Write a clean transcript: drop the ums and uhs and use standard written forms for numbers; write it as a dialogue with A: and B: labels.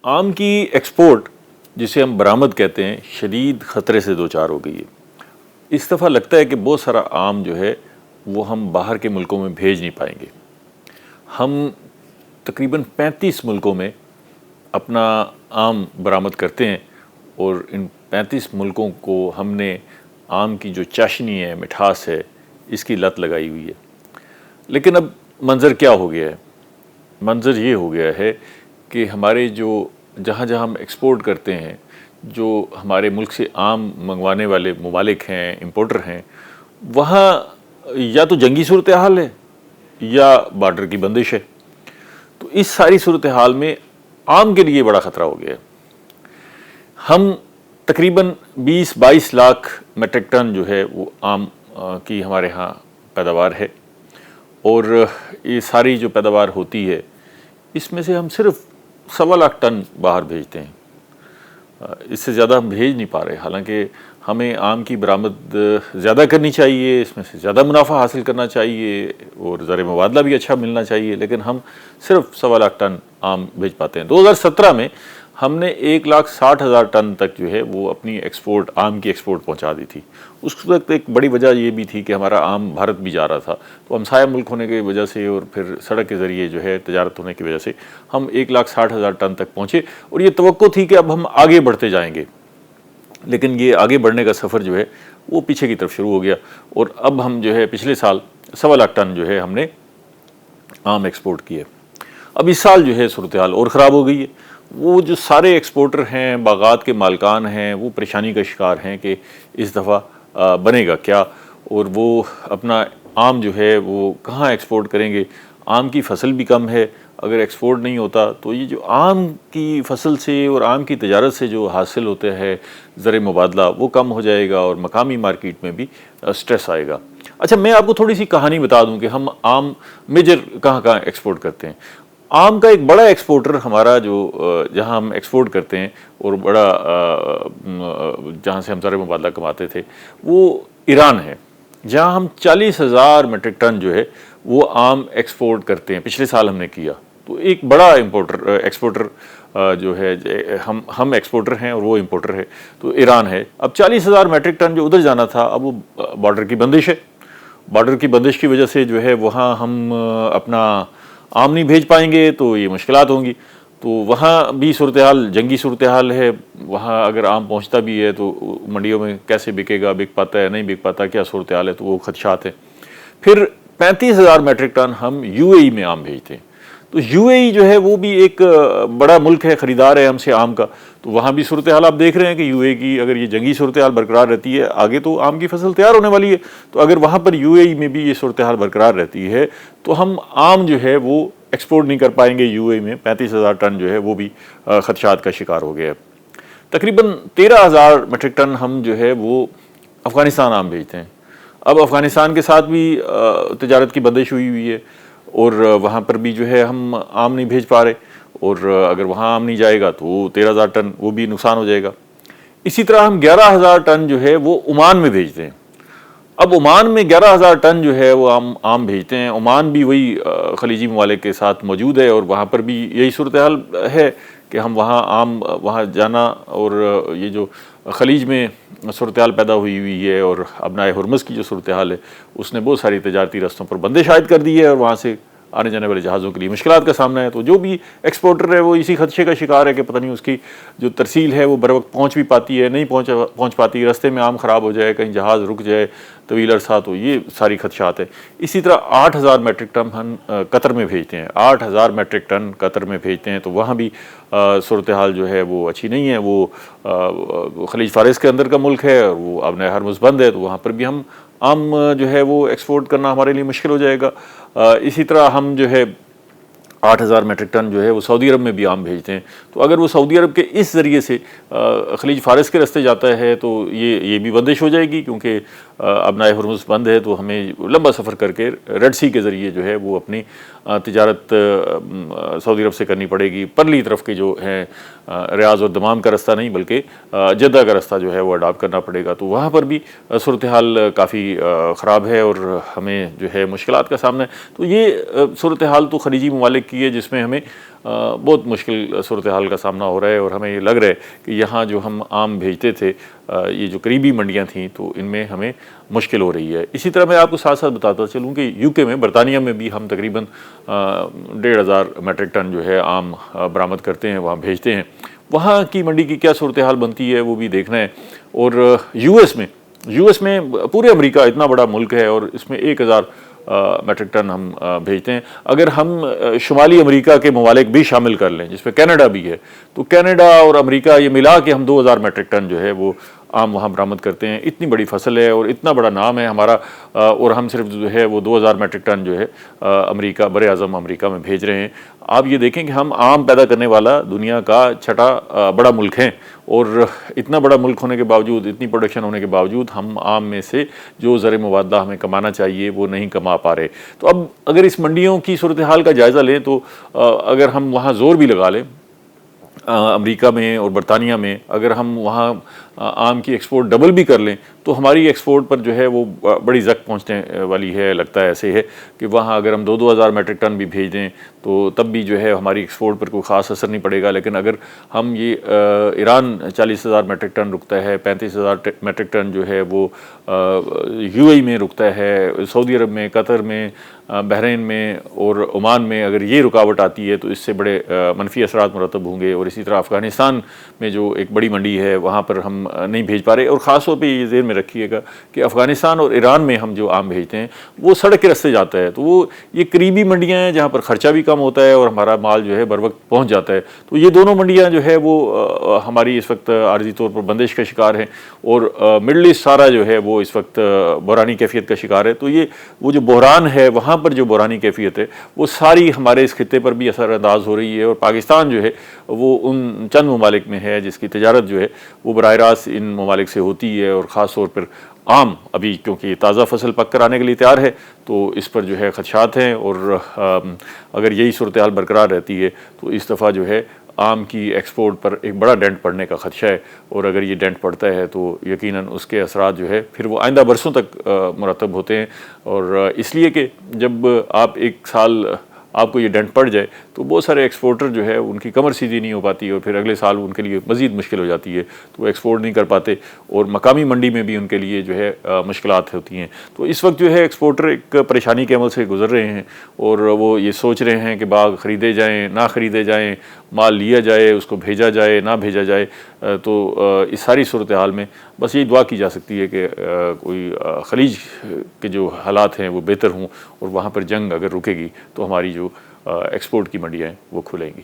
A: آم کی ایکسپورٹ جسے ہم برآمد کہتے ہیں شدید خطرے سے دوچار ہو گئی ہے۔ اس دفعہ لگتا ہے کہ بہت سارا آم جو ہے وہ ہم باہر کے ملکوں میں بھیج نہیں پائیں گے۔ ہم تقریباً 35 ملکوں میں اپنا آم برآمد کرتے ہیں اور ان 35 ملکوں کو ہم نے آم کی جو چاشنی ہے، مٹھاس ہے، اس کی لت لگائی ہوئی ہے۔ لیکن اب منظر کیا ہو گیا ہے؟ منظر یہ ہو گیا ہے کہ ہمارے جہاں ہم ایکسپورٹ کرتے ہیں، جو ہمارے ملک سے آم منگوانے والے ممالک ہیں، امپورٹر ہیں، وہاں یا تو جنگی صورتحال ہے یا بارڈر کی بندش ہے۔ تو اس ساری صورتحال میں آم کے لیے بڑا خطرہ ہو گیا ہے۔ ہم تقریباً 20-22 لاکھ میٹرک ٹن جو ہے وہ آم کی ہمارے ہاں پیداوار ہے، اور یہ ساری جو پیداوار ہوتی ہے اس میں سے ہم صرف 1.25 لاکھ ٹن باہر بھیجتے ہیں۔ اس سے زیادہ ہم بھیج نہیں پا رہے، حالانکہ ہمیں آم کی برآمد زیادہ کرنی چاہیے، اس میں سے زیادہ منافع حاصل کرنا چاہیے اور زر مبادلہ بھی اچھا ملنا چاہیے، لیکن ہم صرف 1.25 لاکھ ٹن آم بھیج پاتے ہیں۔ 2017 میں ہم نے 1,60,000 ٹن تک جو ہے وہ اپنی ایکسپورٹ، آم کی ایکسپورٹ پہنچا دی تھی۔ اس وقت ایک بڑی وجہ یہ بھی تھی کہ ہمارا آم بھارت بھی جا رہا تھا، تو ہمسایہ ملک ہونے کی وجہ سے اور پھر سڑک کے ذریعے جو ہے تجارت ہونے کی وجہ سے ہم 1,60,000 ٹن تک پہنچے، اور یہ توقع تھی کہ اب ہم آگے بڑھتے جائیں گے۔ لیکن یہ آگے بڑھنے کا سفر جو ہے وہ پیچھے کی طرف شروع ہو گیا، اور اب ہم جو ہے پچھلے سال 1.25 لاکھ ٹن جو ہے ہم نے آم ایکسپورٹ کیے۔ اب اس سال جو ہے صورتحال اور خراب ہو گئی ہے۔ وہ جو سارے ایکسپورٹر ہیں، باغات کے مالکان ہیں، وہ پریشانی کا شکار ہیں کہ اس دفعہ بنے گا کیا، اور وہ اپنا آم جو ہے وہ کہاں ایکسپورٹ کریں گے۔ آم کی فصل بھی کم ہے، اگر ایکسپورٹ نہیں ہوتا تو یہ جو آم کی فصل سے اور آم کی تجارت سے جو حاصل ہوتا ہے زر مبادلہ، وہ کم ہو جائے گا اور مقامی مارکیٹ میں بھی سٹریس آئے گا۔ اچھا، میں آپ کو تھوڑی سی کہانی بتا دوں کہ ہم آم میجر کہاں کہاں ایکسپورٹ کرتے ہیں۔ آم کا ایک بڑا ایکسپورٹر ہمارا جو جہاں ہم ایکسپورٹ کرتے ہیں اور بڑا جہاں سے ہم زر مبادلہ کماتے تھے، وہ ایران ہے، جہاں ہم 40,000 میٹرک ٹن جو ہے وہ آم ایکسپورٹ کرتے ہیں۔ پچھلے سال ہم نے کیا، تو ایک بڑا ایکسپورٹر جو ہے، ہم ایکسپورٹر ہیں اور وہ امپورٹر ہے، تو ایران ہے۔ اب 40,000 میٹرک ٹن جو ادھر جانا تھا، اب وہ بارڈر کی بندش ہے۔ بارڈر کی بندش کی وجہ سے جو ہے وہاں ہم اپنا آم نہیں بھیج پائیں گے، تو یہ مشکلات ہوں گی۔ تو وہاں بھی صورتحال جنگی صورتحال ہے، وہاں اگر آم پہنچتا بھی ہے تو منڈیوں میں کیسے بکے گا، بک پاتا ہے نہیں بک پاتا، کیا صورتحال ہے، تو وہ خدشات ہیں۔ پھر 35,000 میٹرک ٹن ہم UAE میں آم بھیجتے ہیں۔ تو UAE جو ہے وہ بھی ایک بڑا ملک ہے، خریدار ہے ہم سے آم کا، تو وہاں بھی صورتحال آپ دیکھ رہے ہیں کہ UAE کی اگر یہ جنگی صورتحال برقرار رہتی ہے، آگے تو آم کی فصل تیار ہونے والی ہے، تو اگر وہاں پر UAE میں بھی یہ صورتحال برقرار رہتی ہے تو ہم آم جو ہے وہ ایکسپورٹ نہیں کر پائیں گے UAE میں۔ 35,000 ٹن جو ہے وہ بھی خدشات کا شکار ہو گیا ہے۔ تقریباً 13,000 میٹرک ٹن ہم جو ہے وہ افغانستان آم بھیجتے ہیں۔ اب افغانستان کے ساتھ بھی تجارت کی بندش ہوئی ہے، اور وہاں پر بھی جو ہے ہم آم نہیں بھیج پا رہے، اور اگر وہاں آم نہیں جائے گا تو 13,000 ٹن وہ بھی نقصان ہو جائے گا۔ اسی طرح ہم 11,000 ٹن جو ہے وہ عمان میں بھیجتے ہیں۔ اب عمان میں 11,000 ٹن جو ہے وہ آم بھیجتے ہیں۔ عمان بھی وہی خلیجی ممالک کے ساتھ موجود ہے، اور وہاں پر بھی یہی صورتحال ہے کہ ہم وہاں جانا، اور یہ جو خلیج میں صورتحال پیدا ہوئی ہے اور ابنائے ہرمز کی جو صورتحال ہے، اس نے بہت ساری تجارتی رستوں پر بندش عائد کر دی ہے، اور وہاں سے آنے جانے والے جہازوں کے لیے مشکلات کا سامنا ہے۔ تو جو بھی ایکسپورٹر ہے وہ اسی خدشے کا شکار ہے کہ پتہ نہیں اس کی جو ترسیل ہے وہ بر وقت پہنچ بھی پاتی ہے، نہیں پہنچ پاتی، رستے میں آم خراب ہو جائے، کہیں جہاز رک جائے طویل عرصہ، تو یہ ساری خدشات ہیں۔ اسی طرح 8,000 میٹرک ٹن ہم قطر میں بھیجتے ہیں۔ 8,000 میٹرک ٹن قطر میں بھیجتے ہیں، تو وہاں بھی صورتحال جو ہے وہ اچھی نہیں ہے۔ وہ خلیج فارس کے اندر کا ملک ہے، اور وہ ابنائے ہرمز بند ہے، تو وہاں پر بھی ہم آم جو ہے وہ ایکسپورٹ کرنا ہمارے لیے مشکل ہو جائے گا۔ اسی طرح ہم جو ہے 8,000 میٹرک ٹن جو ہے وہ سعودی عرب میں بھی آم بھیجتے ہیں، تو اگر وہ سعودی عرب کے اس ذریعے سے خلیج فارس کے راستے جاتا ہے تو یہ بھی بندش ہو جائے گی، کیونکہ ابنائے ہرمز بند ہے، تو ہمیں لمبا سفر کر کے ریڈ سی کے ذریعے جو ہے وہ اپنی تجارت سعودی عرب سے کرنی پڑے گی۔ پرلی طرف کے جو ہیں ریاض اور دمام کا راستہ نہیں بلکہ جدہ کا راستہ جو ہے وہ اڈاپٹ کرنا پڑے گا، تو وہاں پر بھی صورتحال کافی خراب ہے اور ہمیں جو ہے مشکلات کا سامنا ہے۔ تو یہ صورتحال تو خلیجی ممالک کی ہے، جس میں ہمیں بہت مشکل صورتحال کا سامنا ہو رہا ہے، اور ہمیں یہ لگ رہا ہے کہ یہاں جو ہم آم بھیجتے تھے یہ جو قریبی منڈیاں تھیں تو ان میں ہمیں مشکل ہو رہی ہے۔ اسی طرح میں آپ کو ساتھ ساتھ بتاتا چلوں کہ یو کے میں، برطانیہ میں بھی ہم تقریباً 1,500 میٹرک ٹن جو ہے آم برآمد کرتے ہیں، وہاں بھیجتے ہیں۔ وہاں کی منڈی کی کیا صورتحال بنتی ہے وہ بھی دیکھنا ہے۔ اور یو ایس میں پورے امریکہ اتنا بڑا ملک ہے، اور اس میں 1,000 میٹرک ٹن ہم بھیجتے ہیں۔ اگر ہم شمالی امریکہ کے ممالک بھی شامل کر لیں جس میں کینیڈا بھی ہے، تو کینیڈا اور امریکہ یہ ملا کے ہم 2,000 میٹرک ٹن جو ہے وہ آم وہاں برآمد کرتے ہیں۔ اتنی بڑی فصل ہے اور اتنا بڑا نام ہے ہمارا، اور ہم صرف جو ہے وہ 2,000 میٹرک ٹن جو ہے امریکہ، بر اعظم امریکہ میں بھیج رہے ہیں۔ آپ یہ دیکھیں کہ ہم آم پیدا کرنے والا دنیا کا 6واں بڑا ملک ہیں، اور اتنا بڑا ملک ہونے کے باوجود، اتنی پروڈکشن ہونے کے باوجود ہم آم میں سے جو زر مبادلہ ہمیں کمانا چاہیے وہ نہیں کما پا رہے۔ تو اب اگر اس منڈیوں کی صورتحال کا جائزہ لیں تو اگر ہم وہاں زور بھی لگا لیں امریکہ میں اور برطانیہ میں، اگر ہم وہاں آم کی ایکسپورٹ ڈبل بھی کر لیں تو ہماری ایکسپورٹ پر جو ہے وہ بڑی زک پہنچنے والی ہے۔ لگتا ہے ایسے ہے کہ وہاں اگر ہم 2,000 میٹرک ٹن بھی بھیج دیں تو تب بھی جو ہے ہماری ایکسپورٹ پر کوئی خاص اثر نہیں پڑے گا۔ لیکن اگر ہم یہ ایران 40,000 میٹرک ٹن رکتا ہے، 35,000 میٹرک ٹن جو ہے وہ یو اے ای میں رکتا ہے، سعودی عرب میں، قطر میں، بحرین میں اور عمان میں اگر یہ رکاوٹ آتی ہے تو اس سے بڑے منفی اثرات مرتب ہوں گے۔ اور اسی طرح افغانستان میں جو ایک بڑی منڈی ہے وہاں پر ہم نہیں بھیج پا رہے۔ اور خاص طور پہ یہ ذہن میں رکھیے گا کہ افغانستان اور ایران میں ہم جو آم بھیجتے ہیں وہ سڑک کے راستے جاتا ہے، تو وہ یہ قریبی منڈیاں ہیں جہاں پر خرچہ بھی کم ہوتا ہے اور ہمارا مال جو ہے بر وقت پہنچ جاتا ہے۔ تو یہ دونوں منڈیاں جو ہے وہ ہماری اس وقت عارضی طور پر بندش کا شکار ہیں، اور مڈل ایسٹ سارا جو ہے وہ اس وقت بحرانی کیفیت کا شکار ہے۔ تو یہ وہ جو بحران ہے وہاں پر جو بحرانی کیفیت ہے وہ ساری ہمارے اس خطے پر بھی اثر انداز ہو رہی ہے، اور پاکستان جو ہے وہ ان چند ممالک میں ہے جس کی تجارت جو ہے وہ براہ راست ان ممالک سے ہوتی ہے۔ اور خاص طور پر آم ابھی کیونکہ تازہ فصل پک کر آنے کے لیے تیار ہے تو اس پر جو ہے خدشات ہیں، اور اگر یہی صورتحال برقرار رہتی ہے تو اس دفعہ جو ہے آم کی ایکسپورٹ پر ایک بڑا ڈینٹ پڑنے کا خدشہ ہے۔ اور اگر یہ ڈینٹ پڑتا ہے تو یقیناً اس کے اثرات جو ہے پھر وہ آئندہ برسوں تک مرتب ہوتے ہیں۔ اور اس لیے کہ جب آپ ایک سال آپ کو یہ ڈینٹ پڑ جائے تو بہت سارے ایکسپورٹر جو ہے ان کی کمر سیدھی نہیں ہو پاتی، اور پھر اگلے سال ان کے لیے مزید مشکل ہو جاتی ہے، تو وہ ایکسپورٹ نہیں کر پاتے، اور مقامی منڈی میں بھی ان کے لیے جو ہے مشکلات ہوتی ہیں۔ تو اس وقت جو ہے ایکسپورٹر ایک پریشانی کے عمل سے گزر رہے ہیں، اور وہ یہ سوچ رہے ہیں کہ باغ خریدے جائیں نہ خریدے جائیں، مال لیا جائے، اس کو بھیجا جائے نہ بھیجا جائے۔ تو اس ساری صورتحال میں بس یہی دعا کی جا سکتی ہے کہ کوئی خلیج کے جو حالات ہیں وہ بہتر ہوں، اور وہاں پر جنگ اگر رکے گی تو ہماری جو ایکسپورٹ کی منڈیاں ہیں وہ کھلیں گی۔